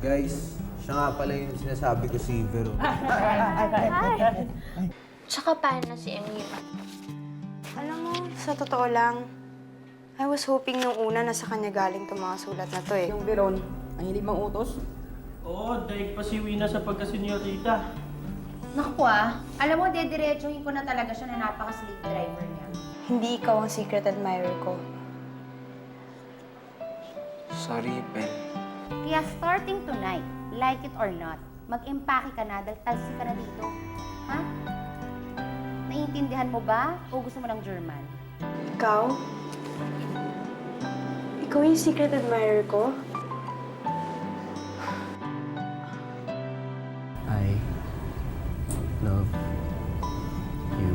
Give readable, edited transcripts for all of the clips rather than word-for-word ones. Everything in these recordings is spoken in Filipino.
Guys, siya nga pala yung sinasabi ko si Vero. Tsaka paano si Emira? Alam mo, sa totoo lang, I was hoping nung una na sa kanya galing itong mga sulat na to eh. Yung Veron, ang hilig mang utos. Oo, daig pa si Wina sa pagkasenyorita. Naku alam mo, dediretsuhin ko na talaga siya na napaka-slave driver niya. Hindi ikaw ang secret admirer ko. Sorry, Ben. Kaya starting tonight, like it or not, mag-empake ka na dahil talsi ka na dito. Ha? Naiintindihan mo ba o gusto mo ng German? Ikaw? Ikaw yung secret admirer ko? I love you.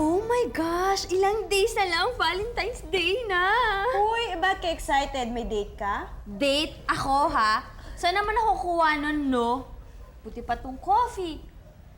Oh my gosh! Ilang days na lang, Valentine's Day na! Uy, ba't ka excited? May date ka? Date? Ako, ha? Saan naman ako kuha nun, no? Buti pa tong coffee.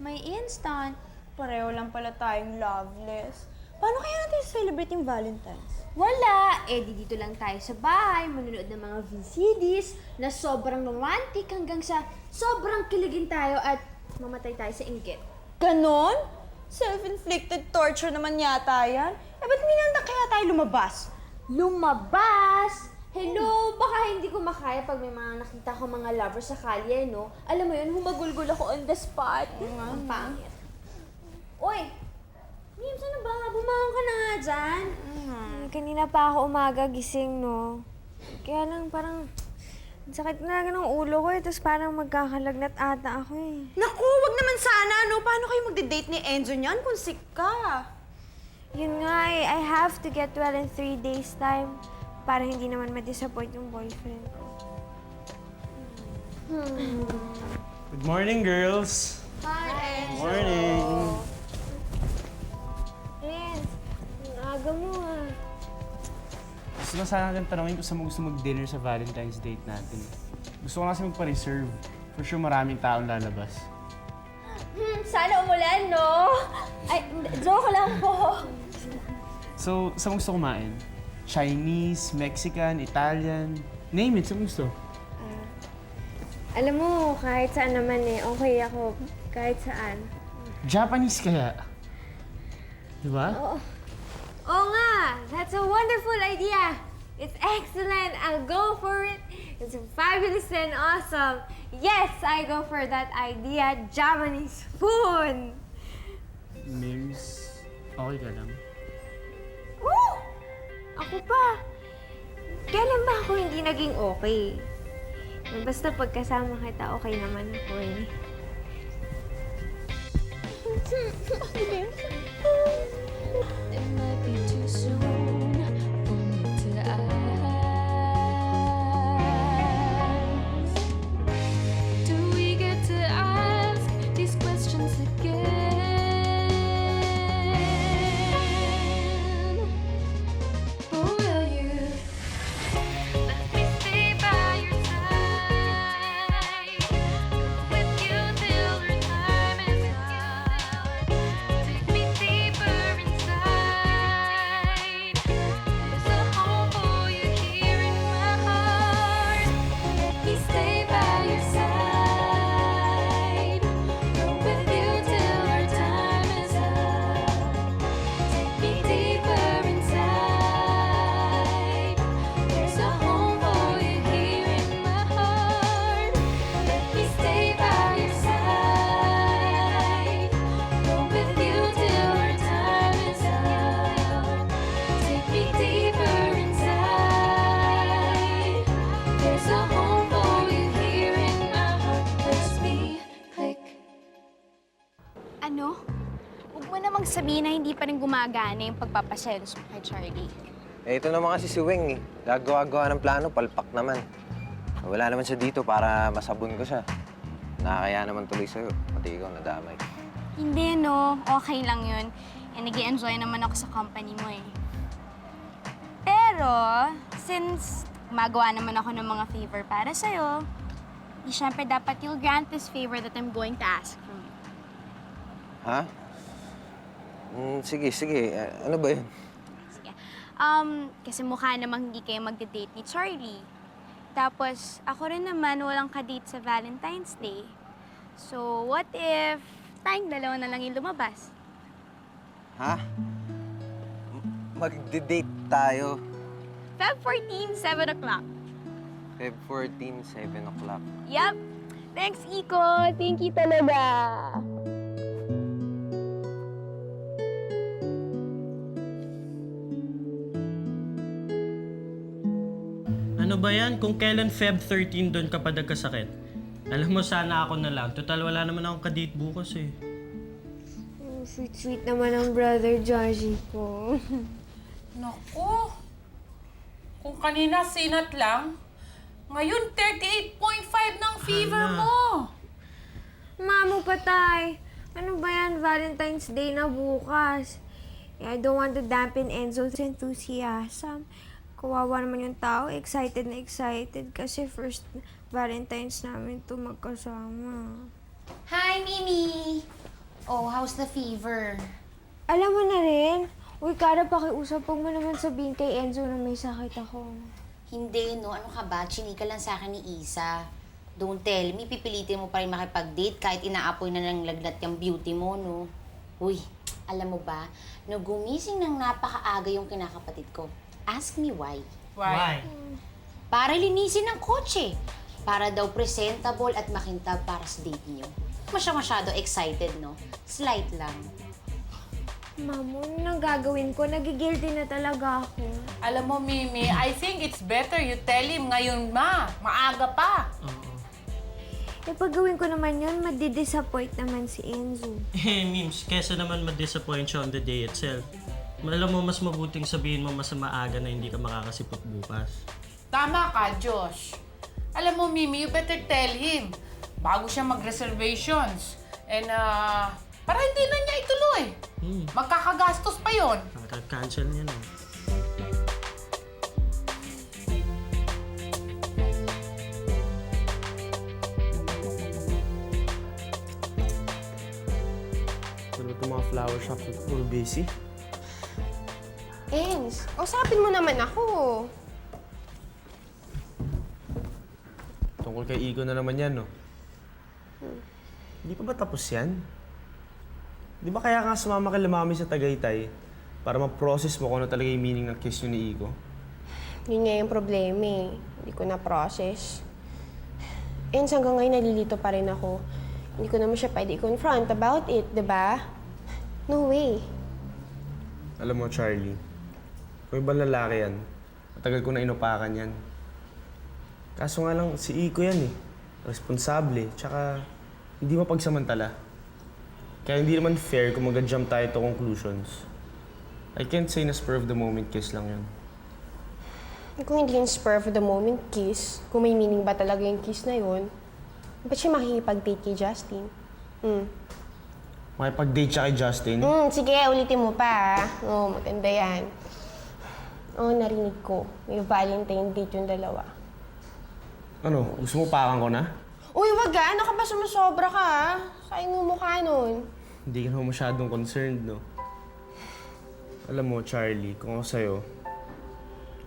May instant. Pareho lang pala tayong loveless. Paano kaya natin celebrate yung Valentine's? Wala! Eh, di dito lang tayo sa bahay, manunood ng mga VCDs na sobrang romantic hanggang sa sobrang kiligin tayo at mamatay tayo sa inggit. Ganon? Self-inflicted torture naman yata yan. Eh, ba't minanda kaya tayo lumabas? Lumabas! Hello! Baka hindi ko makaya pag may mga nakita ko mga lovers sa kalye, no? Alam mo yun, humagulgul ako on the spot. Ang pangit. Uy! Mims, ano ba? Bumangon ka na nga dyan. Kanina pa ako umaga gising, no? Kaya lang parang ang sakit na ng ulo ko eh, tapos parang magkakalagnat ata ako eh. Naku, wag naman sana, no? Paano kayo magde-date ni Enzo niyan kung sick ka? Yun nga eh, I have to get well in 3 days time para hindi naman ma-disappoint yung boyfriend ko. Good morning, girls. Hi, Good morning. Renz, ang aga mo ah. Gusto na sana natin tanongin kung saan mo gusto mag-dinner sa Valentine's date natin. Gusto ko kasi magpa-reserve. For sure maraming taong lalabas. Sana umulan, no? Ay, joke lang po. So, saan mo gusto kumain? Chinese, Mexican, Italian? Name it, saan mo gusto? Alam mo, kahit saan naman eh, okay ako. Kahit saan. Japanese kaya? Diba? Oo nga! That's a wonderful idea! It's excellent! I'll go for it! It's fabulous and awesome! Yes, I go for that idea! Japanese food! Mims, okay ka lang? Woo! Ako pa! Kailan ba ako hindi naging okay? Basta pagkasama kita, okay naman ako eh. It might be too soon for me to ask. Do we get to ask these questions again? Or will you let me stay by your side? Go with you till our time is up. Take me deeper inside. There's a home for you here in my heart. Let me stay by your side. Go with you till our time is up. Take me deeper inside. There's a home for you here in my heart. Let me stay by your side. Go with you till our time is up. Take me deeper inside. There's a home for you here in my heart. Let's be click. Ano? Huwag mo namang sabihin na hindi pa rin gumagana yung pagpapaselos mo kay Charlie. Eh, ito naman kasi si Weng eh. Gagawa-gawa ng plano, palpak naman. Wala naman siya dito para masabon ko siya. Nakakaya naman tuloy sa'yo. Pati ikaw nadamay. Hindi, no. Okay lang yun. Eh, nag-i-enjoy naman ako sa company mo eh. Pero, since gumagawa naman ako ng mga favor para sa'yo, di syempre dapat you'll grant this favor that I'm going to ask from you. Ha? Sige, sige. Ano ba yun? Sige. Kasi mukha namang hindi kayo magde-date ni Charlie. Tapos, ako rin naman walang ka-date sa Valentine's Day. So, what if tayong dalawa na lang yung lumabas? Ha? Magde-date tayo. Feb 14, 7 o'clock. Feb 14, 7 o'clock. Yup. Thanks, Iko. Thank you talaga. Ano ba yan? Kung kailan Feb 13 doon ka pa nagkasakit? Alam mo, sana ako na lang. Total, wala naman akong kadate bukas eh. Sweet-sweet naman ang brother Joshi ko. Naku! Kung kanina sinat lang, ngayon 38.5 ng fever mo! Mamo patay! Ano ba yan? Valentine's Day na bukas. I don't want to dampen Enzo's enthusiasm. Kawawa naman yung tao. Excited na excited kasi first Valentine's namin to magkasama. Hi, Mimi! Oh, how's the fever? Alam mo na rin, uy, Kara, pakiusap mo naman sabihin kay Enzo na may sakit ako. Hindi, no? Ano ka ba? Chinika lang sa akin ni Isa. Don't tell me, pipilitin mo pa rin makipag-date kahit inaapoy na ng lagnat yung beauty mo, no? Uy, alam mo ba, no gumising ng napakaaga yung kinakapatid ko. Ask me why. Why? Para linisin ng kotse. Para daw presentable at makintab para sa date niyo. Masyado excited, no? Slight lang. Mamo, anong gagawin ko? Nagigilty na talaga ako. Alam mo, Mimi, I think it's better you tell him ngayon maaga pa. Eh, pag gawin ko naman yun, madidisappoint naman si Enzo. Eh, Mims, kesa naman ma-disappoint siya on the day itself. Alam mo, mas mabuting sabihin mo mas maaga na hindi ka makakasipot bukas. Tama ka, Josh. Alam mo, Mimi, you better tell him bago siya mag-reservations. And, para hindi na niya ituloy. Magkakagastos pa yon. Nakaka-cancel niya na. Ano itong mga flower shop? Puro busy. Enz, usapin mo naman ako. Tungkol kay Ego na naman yan, no? Hindi pa ba tapos yan? Di ba kaya nga sumama kay Mami sa Tagaytay para ma-process mo kung ano talaga yung meaning ng kiss nyo ni Ego? Yun nga yung problema eh. Hindi ko na-process. Enz, hanggang ngayon nalilito pa rin ako. Hindi ko naman siya pwede i-confront about it, di ba? No way. Alam mo, Charlie, kung ibang lalaki yan, matagal ko na inupakan yan. Kaso nga lang, si Iko yan eh. Responsable, tsaka hindi mapagsamantala. Kaya hindi naman fair kung mag-jump tayo to conclusions. I can't say na spur of the moment kiss lang yun. Kung hindi yung spur of the moment kiss, kung may meaning ba talaga yung kiss na yun, ba't siya makikipag-date kay Justin? Makipag-date siya kay Justin. Sige, ulitin mo pa. Oo, maganda yan. Oo, narinig ko. May Valentine date yung dalawa. Ano, gusto mo pakan ko na? Uy, wag ka! Ano ka ba sumusobra ka, ha? Sayang mo mukha nun. Hindi ka naman masyadong concerned, no? Alam mo, Charlie, kung ako sa'yo,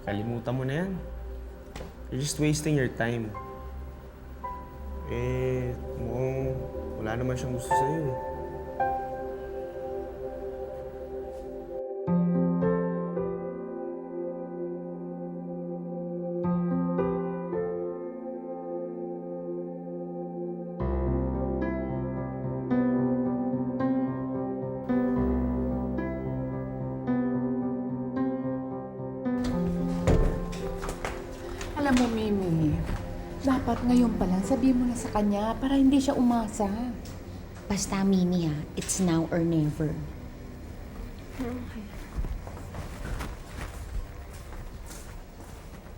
kalimutan mo na yan. You're just wasting your time. Eh, mukhang wala naman siyang gusto sa'yo. Alam mo, Mimi, dapat ngayon pa lang sabihin mo na sa kanya para hindi siya umasa. Basta, Mimi, it's now or never.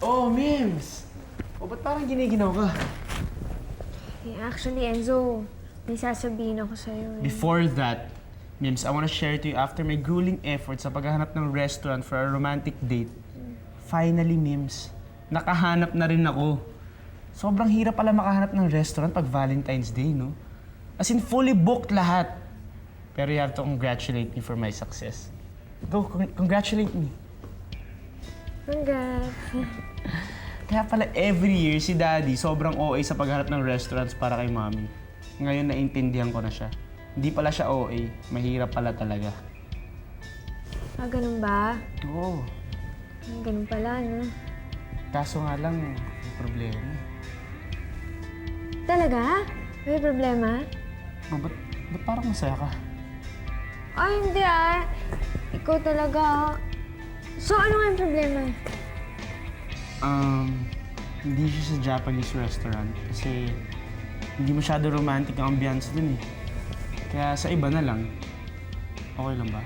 Oh, Mims! O, ba't parang giniginaw ka? Actually, Enzo, may sasabihin ako sa'yo eh. Before that, Mims, I wanna share to you after my grueling effort sa paghahanap ng restaurant for a romantic date, finally, Mims, nakahanap na rin ako. Sobrang hirap pala makahanap ng restaurant pag Valentine's Day, no? As in, fully booked lahat. Pero you have to congratulate me for my success. Go, congratulate me. Congrats. Kaya pala every year si Daddy sobrang OA sa pagharap ng restaurants para kay Mommy. Ngayon naintindihan ko na siya. Hindi pala siya OA, mahirap pala talaga. Ah, ganun ba? Oo. Ganun pala, no? Kaso nga lang, may problema. Talaga? May problema? Oh, ba't parang masaya ka? Ay, hindi ah. Ikaw talaga. So, ano nga yung problema? Hindi siya sa Japanese restaurant kasi hindi masyado romantic ang ambiance dun eh. Kaya sa iba na lang. Okay lang ba?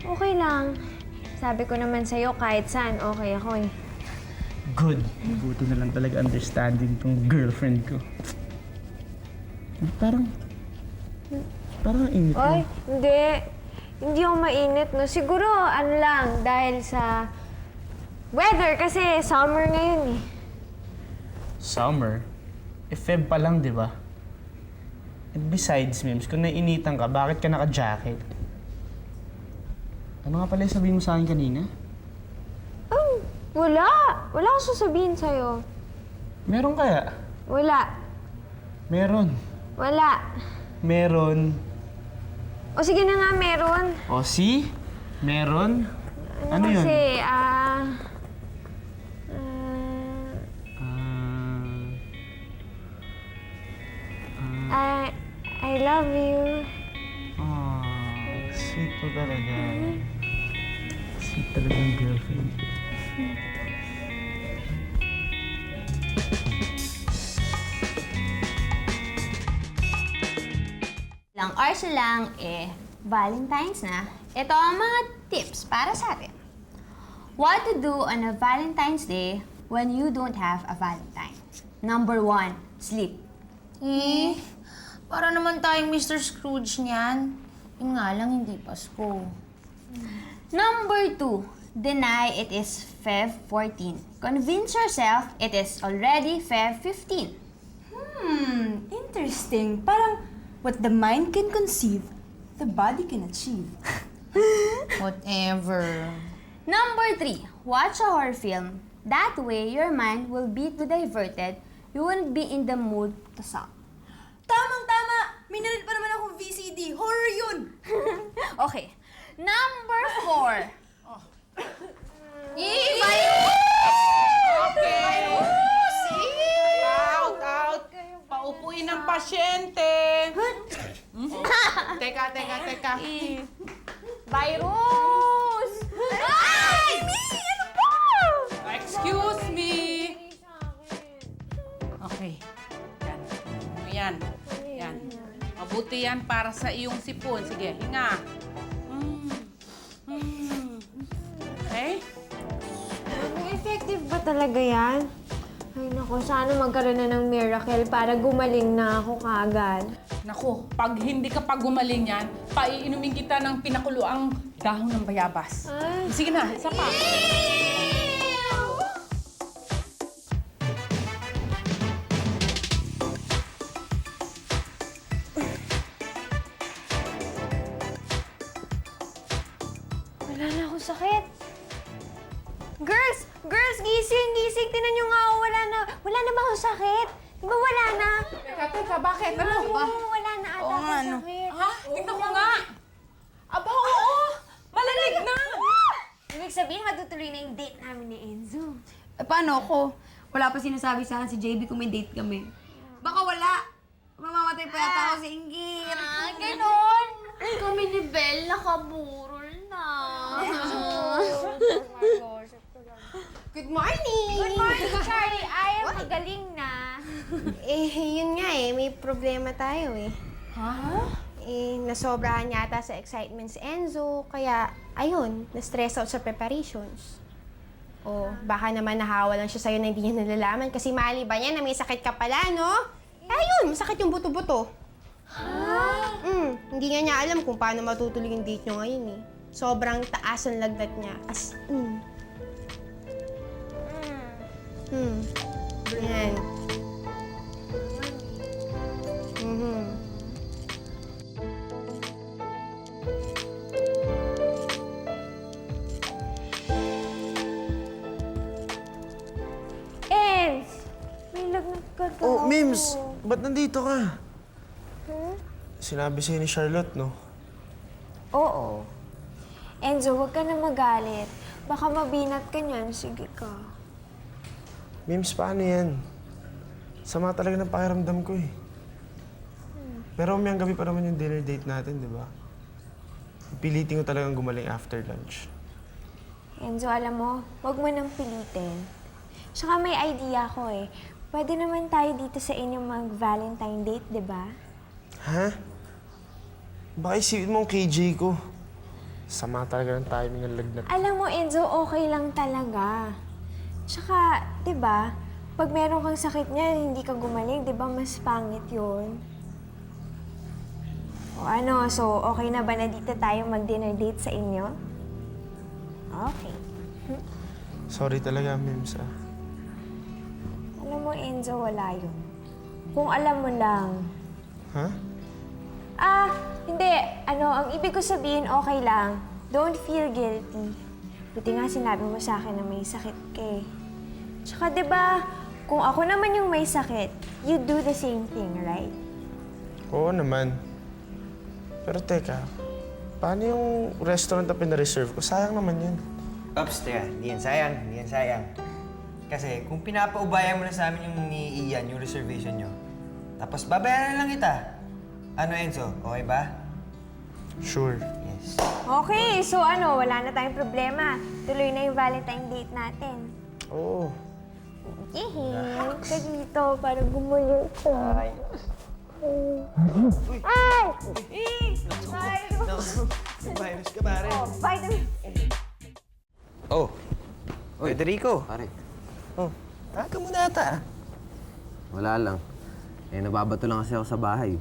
Okay lang. Sabi ko naman sa'yo, kahit saan, okay ako eh. Good. Buti na lang talaga understanding tong girlfriend ko. Parang ang init mo. Oy, hindi. Hindi ako mainit, no? Siguro, ano lang, dahil sa weather, kasi summer ngayon eh. Summer? Feb pa lang, di ba? And besides, Mims, kung naiinitan ka, bakit ka naka-jacket? Ano nga pala yung sabihin mo sa akin kanina? Wala. Wala akong sasabihin sa'yo. Meron kaya? Wala. Meron. Wala. Meron. O sige na nga, meron. O, see? Meron? Ano yun? Kasi, I love you. Sweet po talaga. Sweet talaga yung girlfriend. Lang hours lang, Valentine's na. Ito ang mga tips para sa atin. What to do on a Valentine's Day when you don't have a Valentine? Number 1, sleep. Para naman tayong Mr. Scrooge niyan. Yun nga lang, hindi Pasko. Number 2, deny it is Feb 14. Convince yourself it is already Feb 15. Interesting. Parang what the mind can conceive, the body can achieve. Whatever. Number 3, watch a horror film. That way, your mind will be too diverted. You won't be in the mood to suck. Tamang-tama! May nalit pa naman akong VCD. Horror yun! Okay. Number 4. Out! Paupuin ang pasyente. Teka. Virus! Ay! Ano po? Excuse me. Okay. Yan. Mabuti yan para sa iyong sipon. Sige, hinga. Okay? Effective ba talaga yan? Ay nako, sana magkaroon na ng miracle para gumaling na ako kaagad. Naku, pag hindi ka pa gumaling yan, paiinumin kita ng pinakuloang dahon ng bayabas. Sige na, isa pa. Wala na akong sakit. Girls, gising. Tingnan nyo nga ako, wala na ba akong sakit? Di ba wala na? Teka, bakit? Ano ba? Wala na ata akong sakit. Ha? Tingnan ko nga. Aba, oo! Malalig na! Ibig sabihin, matutuloy na yung date namin ni Enzo. Paano ako? Wala pa sinasabi sa akin si JB kung may date kami. Baka wala. Mamamatay pa yata ako sa inggit. Ganon! Kami ni Belle nakaburol na. Good morning! Good morning, Charlie. Ay, magaling na. Yun nga may problema tayo nasobrahan yata sa excitement si Enzo, kaya ayun, na-stress out sa preparations. O baka naman nahawa lang siya sa'yo na hindi niya nalalaman kasi mali ba niya na may sakit ka pala, no? Ayun, masakit yung buto-buto. Hindi nga niya alam kung paano matutuloy yung date niyo ngayon Sobrang taas ang lagnat niya. As in. Yan. Mims, ba't nandito ka? Sinabi sa'yo ni Charlotte, no? Oo. Enzo, huwag ka na magalit. Baka mabinat ka niyan. Sige ka. Mims, paano yan? Sama talaga ng pakiramdam ko eh. Pero umayang gabi pa naman yung dinner date natin, di ba? Pilitin ko talagang gumaling after lunch. Enzo, alam mo, huwag mo nang pilitin. Tsaka may idea ko eh. Pwede naman tayo dito sa inyo mag-Valentine date, di ba? Ha? Baka isipin mo ang KJ ko. Sama talaga ng timing ng lagnat. Alam mo, Enzo, okay lang talaga. Tsaka, di ba, pag meron kang sakit niyan, hindi ka gumaling, di ba, mas pangit yun? O ano, so okay na ba na dito tayo mag-dinner date sa inyo? Okay. Sorry talaga, Mims, ah. Alam mo, Enzo, wala yun. Kung alam mo lang. Ha? Hindi. Ang ibig ko sabihin, okay lang. Don't feel guilty. Buti nga sinabi mo sa akin na may sakit ka eh. Tsaka, di ba, kung ako naman yung may sakit, you do the same thing, right? Oo naman. Pero teka, paano yung restaurant na pinareserve ko? Sayang naman yun. Ops, teka. Hindi yan sayang. Hindi yan sayang. Kasi kung pinapaubayan mo na sa amin yung ni Ian, yung reservation nyo, tapos babayaran lang kita. Ano, Enzo? Okay ba? Sure. Yes. Okay, so wala na tayong problema. Tuloy na yung Valentine date natin. Oo. Yehey! Ka dito para gumulo ka. Ay! Virus ka, pare. Vitamin! Oh, Federico. pare. Oh, taga mo na ata. Wala lang. Nababato lang kasi ako sa bahay.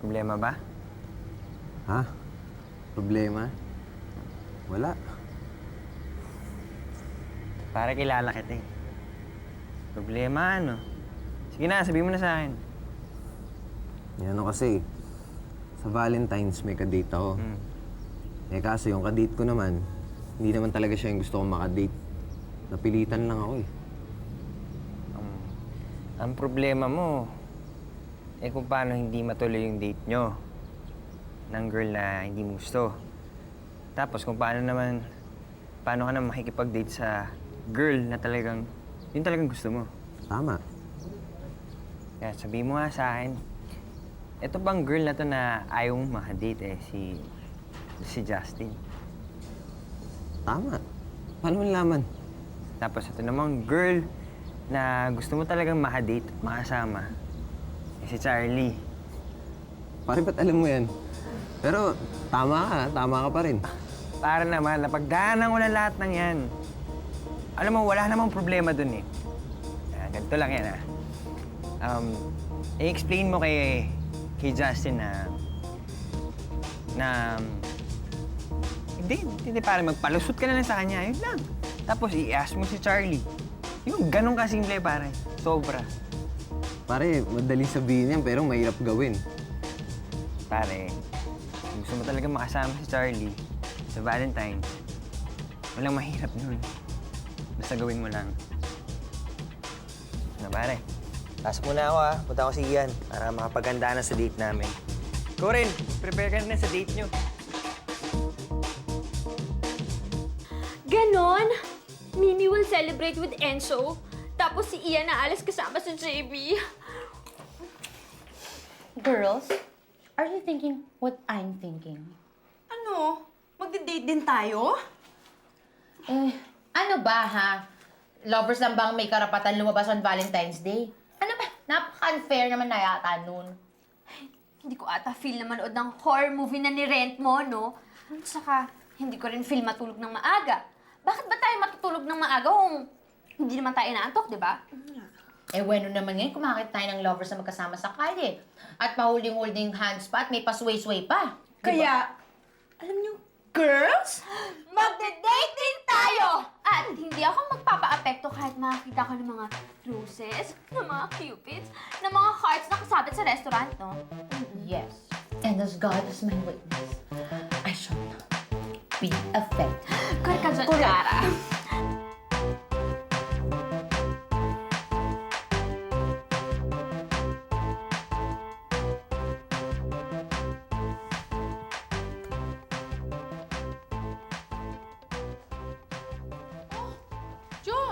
Problema ba? Ha? Problema? Wala. Pare, kilala kita eh. Problema, ano? Sige na, sabihin mo na sa akin. Yan kasi, sa Valentine's may kadate ako. Kaso yung kadate ko naman, hindi naman talaga siya yung gusto kong makadate. Napilitan lang ako eh. Ang problema mo, kung paano hindi matuloy yung date nyo ng girl na hindi mo gusto. Tapos kung paano ka naman makikipag-date sa girl na talagang, yun talagang gusto mo. Tama. Kaya sabihin mo nga sa akin, ito bang girl na to na ayaw mong makadate si Justin? Tama. Paano mo nalaman? Tapos ito namang girl na gusto mo talagang makadate, makasama, si Charlie. Pare, ba't alam mo yan? Pero tama ka pa rin. Para naman, napagdaanan ko na lahat ng yan. Alam mo, wala namang problema dun eh. Ganito lang yan i-explain mo kay Justin na hindi para magpalusot ka na lang sa kanya, yun lang. Tapos i-ask mo si Charlie. Yung ganun kasimple, pare. Sobra. Pare, madali sabihin yan pero mahirap gawin. Pare, kung gusto mo talaga makasama si Charlie sa Valentine's, walang mahirap nun. Basta gawin mo lang. Pare? Pasok muna ako Punta ako si Ian para makapaganda na sa date namin. Ikaw rin, prepare ka na sa date nyo. Ganon? Mimi will celebrate with Enzo. Tapos si Ian na alis kasama si JB. Girls, are you thinking what I'm thinking? Ano? Magde-date din tayo? Ano ba, ha? Lovers lang bang may karapatan lumabas on Valentine's Day? Ano ba? Napaka-unfair naman na yata nun. Hindi ko ata feel na manood ng horror movie na ni-rent mo, no? At saka, hindi ko rin feel matulog ng maaga. Bakit ba tayo matutulog ng maaga kung hindi naman tayo inaantok, di ba? Bueno naman ngayon, kumakit tayo ng lovers na magkasama sa kalye. At pahuling-holding hands pa at may pasway-sway pa. Kaya, alam niyo, girls, Magde-date din tayo! At hindi ako magpapa-apekto kahit makakita ko ng mga roses, ng mga cupids, ng mga hearts na kasabit sa restaurant, no? Yes. And as God is my witness, I shall not be affected. Correct ka dyan, Cara.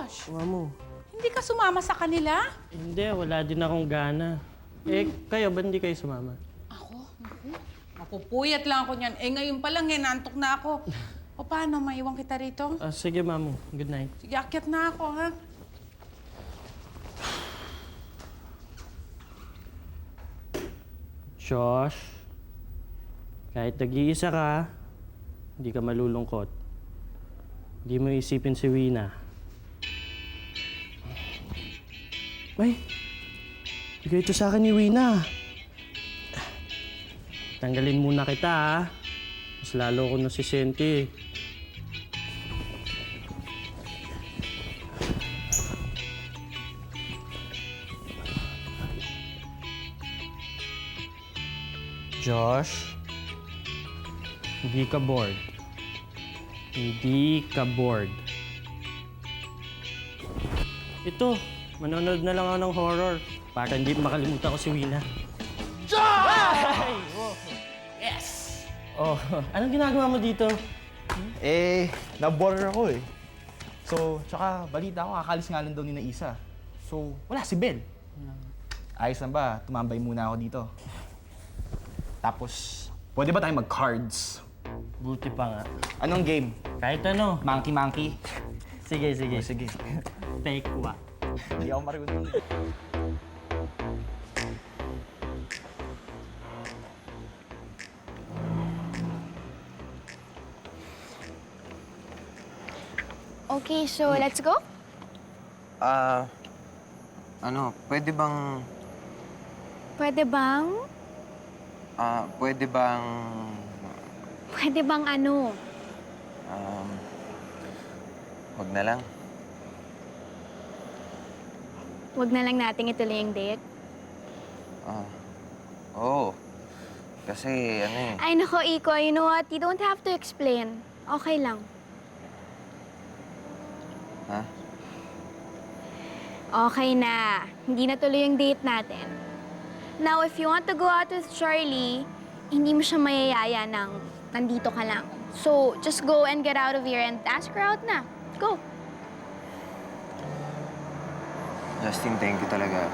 Josh, Mamo, hindi ka sumama sa kanila? hindi, wala din akong gana. Eh, kayo, ba't hindi kayo sumama? Ako? Naku, mapupuyat lang ako niyan. Eh, ngayon pa lang, nantok na ako. O paano, maiwan kita rito? Sige, Mamo. Good night. Sige, akyat na ako, ha? Josh, kahit nag-iisa ka, hindi ka malulungkot. Hindi mo isipin si Wina. Ay, bigay ito sa akin ni Wina. Tanggalin muna kita, ha? Mas lalo ko nasisente. Josh, hindi ka bored. Hindi ka bored. Ito, manonood na lang ako ng horror para hindi makalimutan ko si Wina. Yes! Oh, anong ginagawa mo dito? Na-bore ako eh. So, tsaka balita ko, kakalis nga lang daw ni na Isa. So, wala si Ben. Ayos lang ba? Tumambay muna ako dito. Tapos, pwede ba tayo mag-cards? Buti pa nga. Anong game? Kahit ano. Monkey-monkey? Sige, sige. Oh, sige. Take one. Hindi ako marunong. Okay, so let's go? Pwede bang, Pwede bang? pwede bang, Pwede bang ano? wag na lang. Huwag na lang nating ituloy yung date? Oo. Kasi, Ay, nako, Iko, you know what? You don't have to explain. Okay lang. Ha? Okay na. Hindi na tuloy yung date natin. Now, if you want to go out with Charlie, hindi mo siya mayayaya ng nandito ka lang. So, just go and get out of here and ask her out na. Go. Justin, thank you talaga.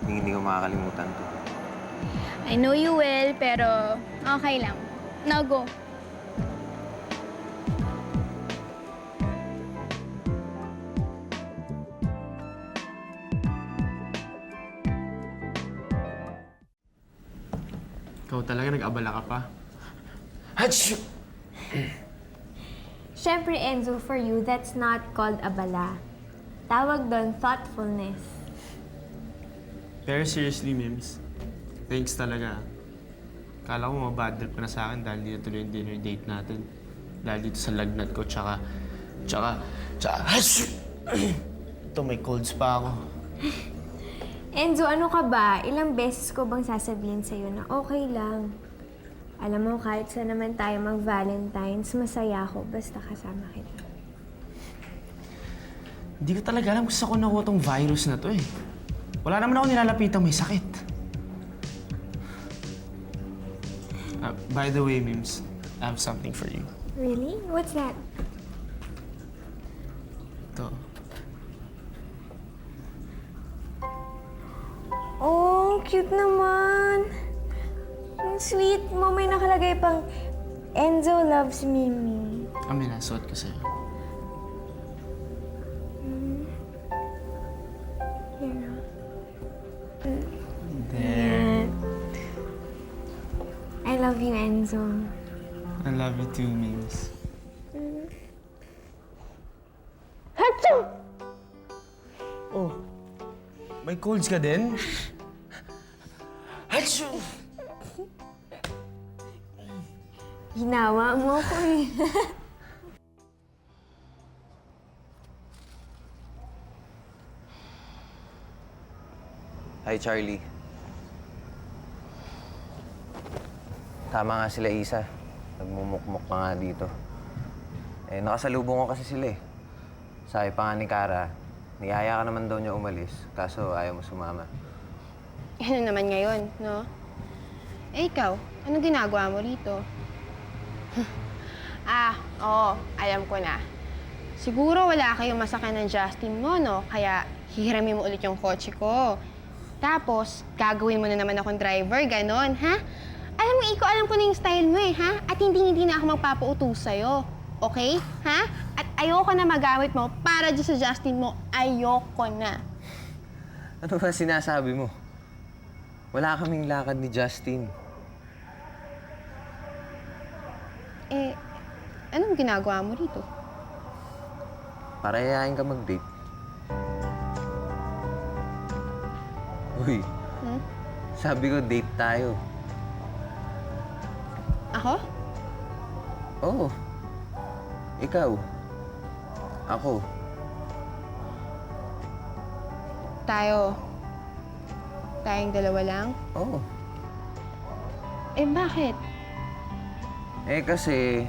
Hindi ko makakalimutan to. I know you will, pero okay lang. Now, go. Ikaw talaga nag-abala ka pa. Siyempre, Enzo, for you, that's not called abala. Tawag doon, thoughtfulness. Pero seriously, Mims, thanks talaga. Kala ko mabad trip ka na sa akin dahil di natuloy yung dinner date natin. Dahil dito sa lagnat ko, tsaka... Ito, may colds pa ako. Enzo, ano ka ba? Ilang beses ko bang sasabihin sa'yo na okay lang? Alam mo, kahit saan naman tayo mag-Valentine's, masaya ako basta kasama kita. Hindi ko talaga alam kung saan ko nakuha tong virus na to eh. Wala naman ako nilalapitang may sakit. By the way, Mims, I have something for you. Really? What's that? Ito. Oh, cute naman. Ang sweet mo. May nakalagay pang Enzo loves Mimi. Kami na, suot ko sa'yo. There. I love you, Enzo. I love you too, Mims. Achoo! Oh, may colds ka din? Ginawa mo ko eh. Hi, Charlie. Tama nga sila, Isa. Nagmumukmuk pa nga dito. Nakasalubong ko kasi sila eh. Sabi pa nga ni Kara, niyaya ka naman daw niya umalis, kaso ayaw mo sumama. Ano naman ngayon, no? Ikaw, anong ginagawa mo rito? Oo, alam ko na. Siguro wala kayong masakyan ng Justin mo, no? Kaya hihiramin mo ulit yung kotse ko. Tapos, gagawin mo na naman akong driver, ganon, ha? Alam mo, Iko, alam ko na yung style mo eh, ha? At hindi na ako magpapautos sa'yo. Okay? Ha? At ayoko na magamit mo para dyan sa Justin mo. Ayoko na. Ano ba sinasabi mo? Wala kaming lakad ni Justin. Eh, anong ginagawa mo dito? Para yayain ka mag-date. Uy, sabi ko date tayo. Ako? Oo. Ikaw. Ako. Tayong dalawa lang? Oo. Eh, bakit? Eh kasi...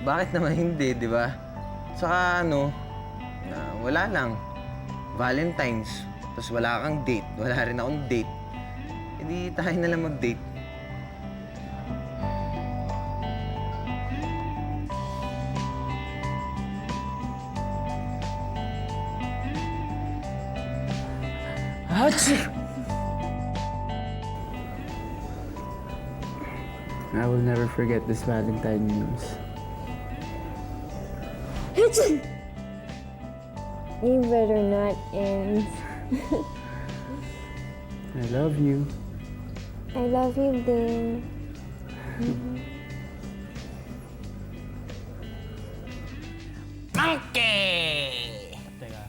bakit naman hindi, di ba? Saka wala lang. Valentine's. Tapos wala kang date. Wala rin akong date. E di tayo na lang mag-date. I will never forget this Valentine news. You better not end. I love you. I love you, din. Monkey! Teka.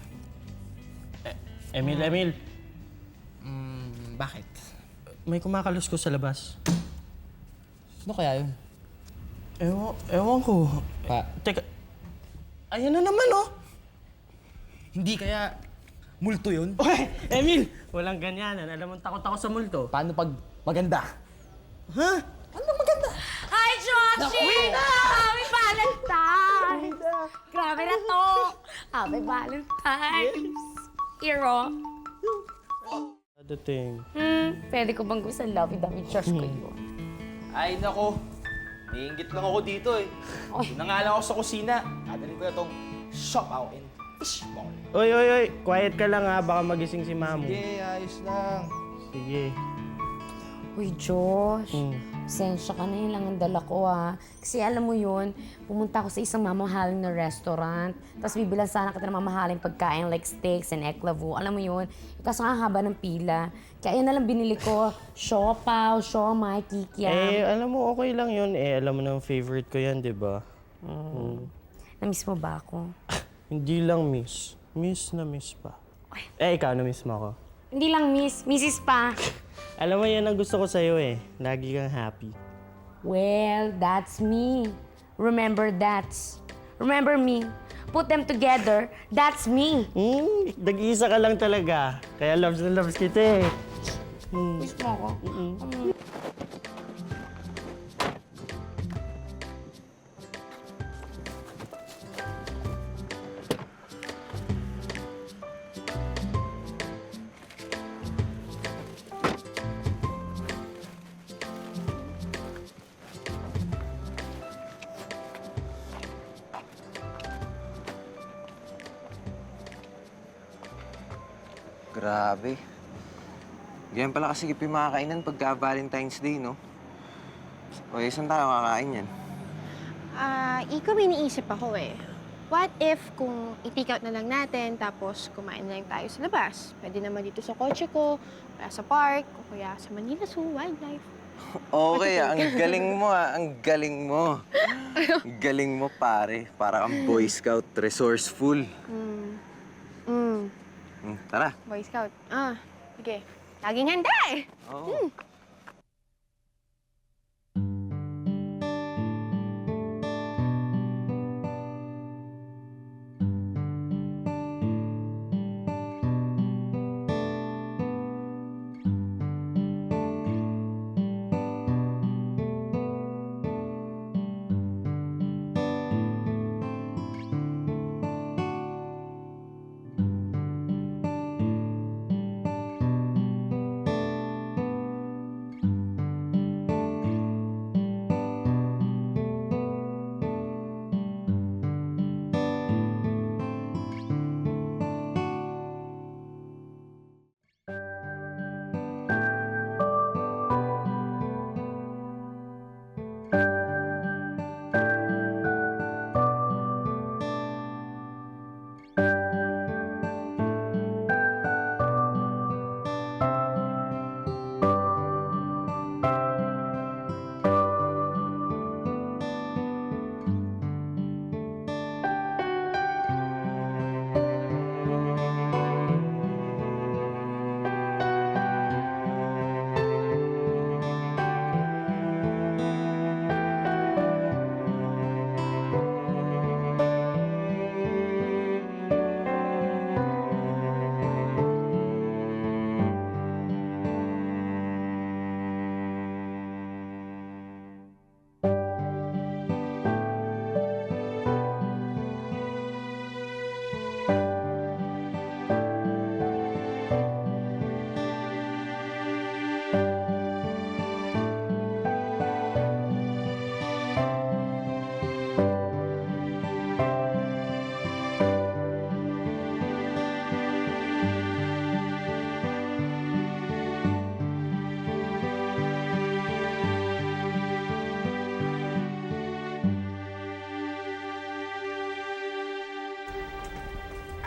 Emil. Bakit? May kumakalos ko sa labas. Sino kaya yun? Ewan ko. Teka. Ayan na naman, oh. Hindi kaya multo yun? Oy, Emil! Walang ganyanan. Alam mo, takot ako sa multo. Paano pag maganda? Ha? Ano maganda? Hi, Joshi! Happy Valentine's! Grabe na to! Happy Valentine's! Hero. Dating. Pwede ko bang gusto lovey-dovey Josh ko yun? Ay, nako. Naiingit lang ako dito eh. Nangalang ako sa kusina. Dadalhin ko na tong shop out in fishball. Oy. Quiet ka lang ha. Baka magising si Mamo. Sige, ayos lang. Sige. Uy, Josh. Sensya ka na, yun lang ang dala ko, ha. Kasi alam mo yun, pumunta ako sa isang mamahaling na restaurant. Tapos bibilan sana kita ng mamahaling pagkain like steaks and eklavu. Alam mo yun, kaso nga haba ng pila. Kaya yun na lang binili ko. Siopaw, siomai, kikiam. Alam mo, okay lang yun. Alam mo na favorite ko yan, di ba? Namiss mo ba ako? Hindi lang miss. Miss na miss pa. Ikaw na-miss mo ako. Hindi lang miss, Mrs. pa. Alam mo, yan ang gusto ko sa'yo eh. Lagi kang happy. Well, that's me. Remember me. Put them together, that's me. Nag-iisa ka lang talaga. Kaya loves na loves kita eh. Miss mo ako? Grabe. Ganyan pala kasi yung mga kainan pagka Valentine's Day, no? O, saan tayo kakain yan? Iko, may iniisip ako eh. What if kung i-take out na lang natin, tapos kumain na lang tayo sa labas? Pwede naman dito sa kotse ko, kaya sa park, o kaya sa Manila Zoo Wildlife. Okay, ang galing mo ang galing mo. Ang galing mo, pare. Para kang Boy Scout, resourceful. Tara. Boy Scout. Sige. Laging handa eh. Oo.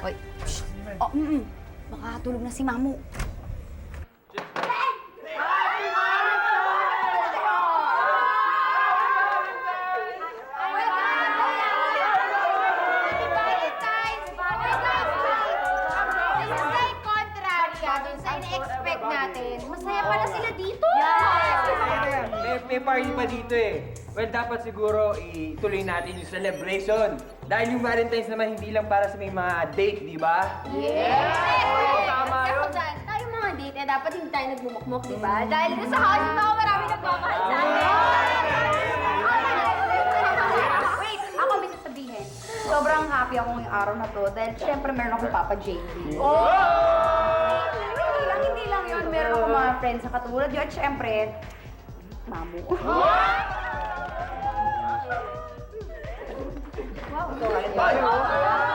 Oy, shh. Oh, baka tulog na si Mamu. Expect natin. Masaya pala sila dito. May party pa dito eh. Well, dapat siguro ituloy natin yung celebration. Dahil yung Valentine's naman hindi lang para sa may mga date, di ba? Tama yun. Tayo mga date, dapat hindi tayo nagmumukmuk, di ba? Dahil dito sa house na marami nagmamahal sa atin. Wait, ako may sasabihin. Sobrang happy ako ngayong araw na to dahil syempre meron akong Papa JB. Hindi lang yun. Meron akong mga friends sa katulad yun. At syempre, Mamu. Wow, ito.